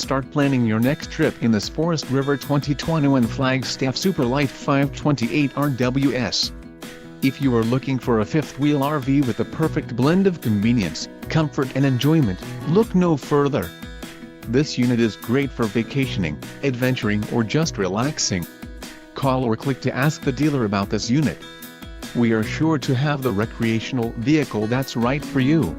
start planning your next trip in this Forest River 2021 Flagstaff Super Lite 528RWS. If you are looking for a fifth-wheel RV with the perfect blend of convenience, comfort and enjoyment, look no further. This unit is great for vacationing, adventuring or just relaxing. Call or click to ask the dealer about this unit. We are sure to have the recreational vehicle that's right for you.